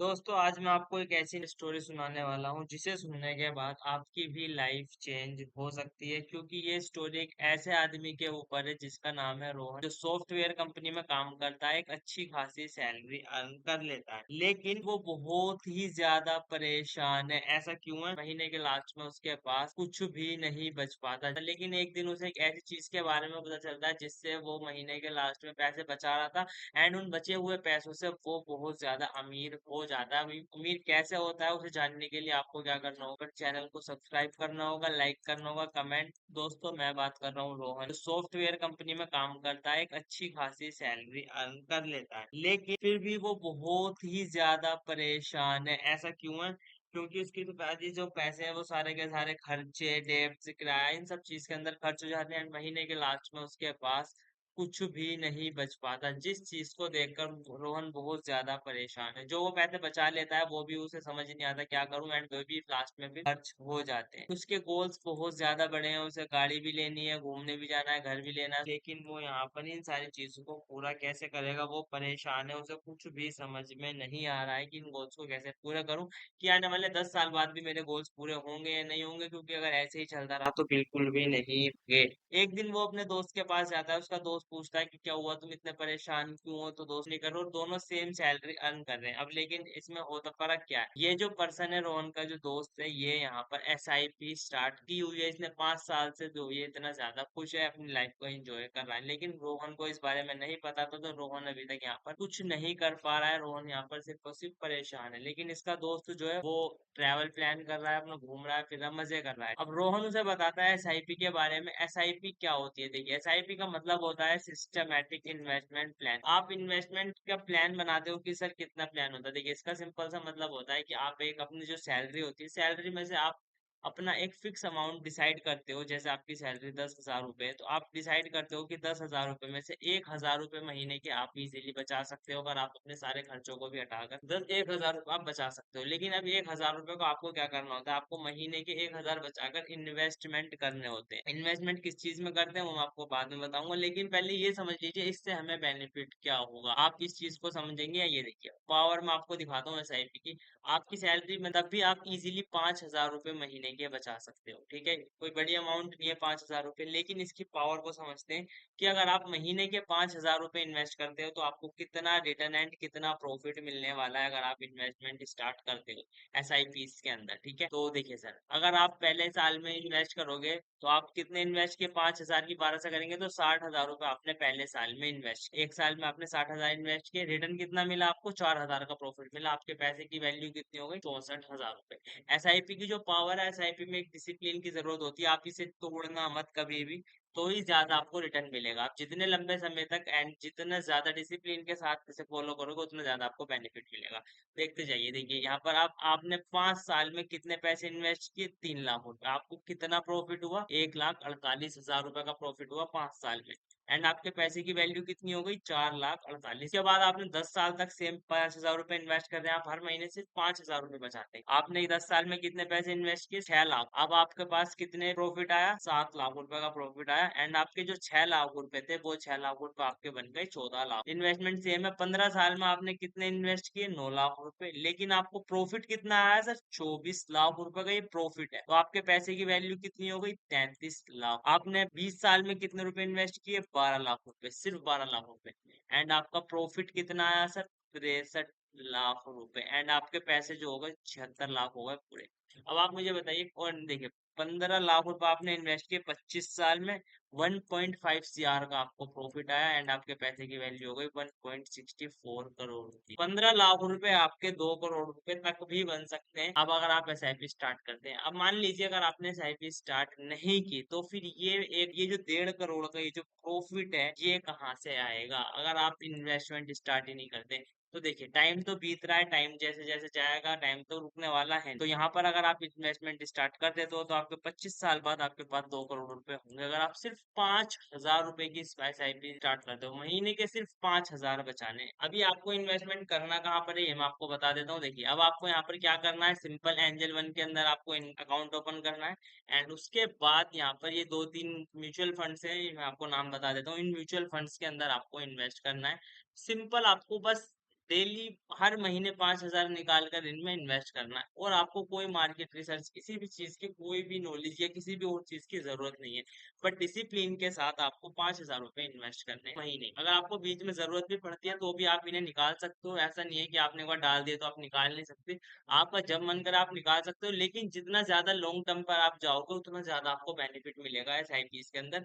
दोस्तों आज मैं आपको एक ऐसी स्टोरी सुनाने वाला हूँ जिसे सुनने के बाद आपकी भी लाइफ चेंज हो सकती है क्योंकि ये स्टोरी एक ऐसे आदमी के ऊपर है जिसका नाम है रोहन, जो सॉफ्टवेयर कंपनी में काम करता है, एक अच्छी खासी सैलरी अर्न कर लेता है, लेकिन वो बहुत ही ज्यादा परेशान है। ऐसा क्यों है? महीने के लास्ट में उसके पास कुछ भी नहीं बच पाता, लेकिन एक दिन उसे एक ऐसी चीज के बारे में पता चलता है जिससे वो महीने के लास्ट में पैसे बचा रहा था एंड उन बचे हुए पैसों से वो बहुत ज्यादा अमीर हो जाता है। अमीर अमीर कैसे होता है उसे जानने के लिए आपको क्या करना होगा, चैनल को सब्सक्राइब करना होगा, लाइक करना होगा, कमेंट। दोस्तों मैं बात कर रहा हूँ रोहन, जो सॉफ्टवेयर कंपनी में काम करता है, एक अच्छी खासी सैलरी अर्न कर लेता है, लेकिन फिर भी वो बहुत ही ज्यादा परेशान है। ऐसा क्यों है? क्योंकि उसकी तो दादी जो पैसे हैं वो सारे के सारे खर्चे, डेब्ट, किराया, इन सब चीज के अंदर खर्च हो जाते हैं। महीने के लास्ट में उसके पास कुछ भी नहीं बच पाता, जिस चीज को देखकर रोहन बहुत ज्यादा परेशान है। जो वो पैसे बचा लेता है वो भी उसे समझ नहीं आता क्या करूं, एंड वो भी लास्ट में भी खर्च हो जाते हैं। उसके गोल्स बहुत ज्यादा बड़े हैं, उसे गाड़ी भी लेनी है, घूमने भी जाना है, घर भी लेना है, लेकिन वो यहाँ पर इन सारी चीजों को पूरा कैसे करेगा, वो परेशान है। उसे कुछ भी समझ में नहीं आ रहा है कि इन गोल्स को कैसे पूरा करूं, कि आने वाले 10 साल बाद भी मेरे गोल्स पूरे होंगे या नहीं होंगे, क्योंकि अगर ऐसे ही चलता रहा तो बिल्कुल भी नहीं होंगे। एक दिन वो अपने दोस्त के पास जाता है, उसका दोस्त पूछता है कि क्या हुआ, तुम इतने परेशान क्यों हो? तो दोस्त नहीं कर रहे, और दोनों सेम सैलरी अर्न कर रहे हैं। अब लेकिन इसमें होता फर्क क्या है? ये जो पर्सन है, रोहन का जो दोस्त है, ये यहाँ पर SIP स्टार्ट की हुई है। इसने 5 साल से जो ये इतना ज्यादा खुश है, अपनी लाइफ को एंजॉय कर रहा है, लेकिन रोहन को इस बारे में नहीं पता था, तो रोहन अभी तक यहाँ पर कुछ नहीं कर पा रहा है। रोहन यहाँ पर सिर्फ और सिर्फ परेशान है, लेकिन इसका दोस्त जो है वो ट्रैवल प्लान कर रहा है, अपना घूम रहा है, फिर रहा है, मजे कर रहा है। अब रोहन उसे बताता है SIP के बारे में। SIP क्या होती है? देखिए, SIP का मतलब होता है सिस्टमैटिक इन्वेस्टमेंट प्लान। आप इन्वेस्टमेंट का प्लान बनाते हो कि सर कितना प्लान होता है। देखिए, इसका सिंपल सा मतलब होता है कि आप एक अपनी जो सैलरी होती है, सैलरी में से आप अपना एक फिक्स अमाउंट डिसाइड करते हो। जैसे आपकी सैलरी 10,000 रुपए है, तो आप डिसाइड करते हो कि 10,000 रुपए में से 1,000 रुपए महीने के आप इजीली बचा सकते हो, अगर आप अपने सारे खर्चों को भी हटाकर 1,000 रुपए आप बचा सकते हो। लेकिन अब 1,000 रुपए को आपको क्या करना होता है? आपको महीने के 1,000 बचाकर इन्वेस्टमेंट करने होते हैं। इन्वेस्टमेंट किस चीज में करते हैं वो मैं आपको बाद में बताऊंगा, लेकिन पहले ये समझ लीजिए इससे हमें बेनिफिट क्या होगा। आप इस चीज को समझेंगे या ये देखिए, पावर में आपको दिखाता हूँ SIP की। आपकी सैलरी में तब भी आप इजीली 5,000 रुपए महीने के बचा सकते हो, ठीक है? कोई बड़ी अमाउंट नहीं है 5,000 रुपए, लेकिन इसकी पावर को समझते हैं कि अगर आप महीने के 5,000 रुपए इन्वेस्ट करते हो तो आपको कितना रिटर्न एंड कितना प्रॉफिट मिलने वाला है, अगर आप इन्वेस्टमेंट स्टार्ट करते हो SIP के अंदर, ठीक है? तो देखिए सर, अगर आप पहले साल में इन्वेस्ट करोगे तो आप कितने इन्वेस्ट किए? 5,000 की 12 से करेंगे तो 60,000 रुपए आपने पहले साल में इन्वेस्ट, एक साल में आपने 60,000 इन्वेस्ट किए, रिटर्न कितना मिला आपको? 4,000 का प्रॉफिट मिला। आपके पैसे की वैल्यू कितनी हो गई? 64,000 रुपए। SIP की जो पावर है, SIP में एक डिसिप्लिन की जरूरत होती है, आप इसे तोड़ना मत कभी भी, तो ही ज्यादा आपको रिटर्न मिलेगा। आप जितने लंबे समय तक एंड जितना ज्यादा डिसिप्लिन के साथ इसे फॉलो करोगे उतना ज्यादा आपको बेनिफिट मिलेगा। देखते जाइए, देखिए यहाँ पर आपने 5 साल में कितने पैसे इन्वेस्ट किए? 3 लाख रुपए। आपको कितना प्रॉफिट हुआ? 1,48,000 रुपए का प्रॉफिट हुआ 5 साल में। एंड आपके पैसे की वैल्यू कितनी हो गई? 4,48,000। के बाद आपने 10 साल तक सेम 5,000 रुपए इन्वेस्ट कर रहे हैं, आप हर महीने सिर्फ 5,000 रुपए बचाते हैं। आपने 10 साल में कितने पैसे इन्वेस्ट किए? 6 लाख। अब आपके पास कितने प्रॉफिट आया? 7 लाख रुपए का प्रॉफिट आया, एंड आपके जो 6 लाख रुपए थे वो 6 लाख रुपए आपके बन गए 14 लाख। इन्वेस्टमेंट सेम है। 15 साल में आपने कितने इन्वेस्ट किए? 9 लाख रुपए, लेकिन आपको प्रॉफिट कितना आया सर? 24 लाख रुपए का ये प्रॉफिट है। तो आपके पैसे की वैल्यू कितनी हो गई? 33 लाख। आपने 20 साल में कितने रुपए इन्वेस्ट किए? 12 लाख रुपए, सिर्फ 12 लाख रुपए। एंड आपका प्रॉफिट कितना आया सर? 63 लाख रुपए। एंड आपके पैसे जो हो गए 76 लाख हो गए पूरे। अब आप मुझे बताइए, और देखिए, 15 लाख रुपए आपने इन्वेस्ट किए 25 साल में, 1.5 CR का आपको प्रॉफिट आया, एंड आपके पैसे की वैल्यू हो गई 1.64 करोड़ रुपए। 15 लाख रुपए आपके 2 करोड़ रुपए तक भी बन सकते हैं, अब अगर आप SIP स्टार्ट करते हैं। अब मान लीजिए अगर आपने SIP स्टार्ट नहीं की, तो फिर ये जो 1.5 करोड़ का ये जो प्रॉफिट है, ये कहाँ से आएगा अगर आप इन्वेस्टमेंट स्टार्ट ही नहीं करते? तो देखिए, टाइम तो बीत रहा है, टाइम जैसे जैसे जाएगा, टाइम तो रुकने वाला है। तो यहाँ पर अगर आप इन्वेस्टमेंट स्टार्ट कर देते हो तो आपके 25 साल बाद आपके पास 2 करोड़ रुपए होंगे, अगर आप सिर्फ 5,000 रुपए की SIP स्टार्ट करते हो। महीने के सिर्फ 5,000 बचाने हैं। अभी आपको इन्वेस्टमेंट करना कहाँ पर है ये मैं आपको बता देता हूँ। देखिए, अब आपको यहाँ पर क्या करना है, सिंपल एंजल वन के अंदर आपको अकाउंट ओपन करना है, एंड उसके बाद यहाँ पर ये 2-3 म्यूचुअल फंड्स है, मैं आपको नाम बता देता हूँ। इन म्यूचुअल फंड्स के अंदर आपको इन्वेस्ट करना है। सिंपल, आपको बस डेली हर महीने 5,000 निकाल कर इनमें इन्वेस्ट करना है, और आपको कोई मार्केट रिसर्च, किसी भी चीज की कोई भी नॉलेज या किसी भी और चीज की जरूरत नहीं है। बट डिसिप्लिन के साथ आपको 5,000 रुपए इन्वेस्ट करने हैं महीने। अगर आपको बीच में जरूरत भी पड़ती है तो भी आप इन्हें निकाल सकते हो। ऐसा नहीं है कि आपने एक बार डाल दिया तो आप निकाल नहीं सकते। आपका जब मन करे आप निकाल सकते हो, लेकिन जितना ज्यादा लॉन्ग टर्म पर आप जाओगे उतना ज्यादा आपको बेनिफिट मिलेगा एसआईपीस के अंदर।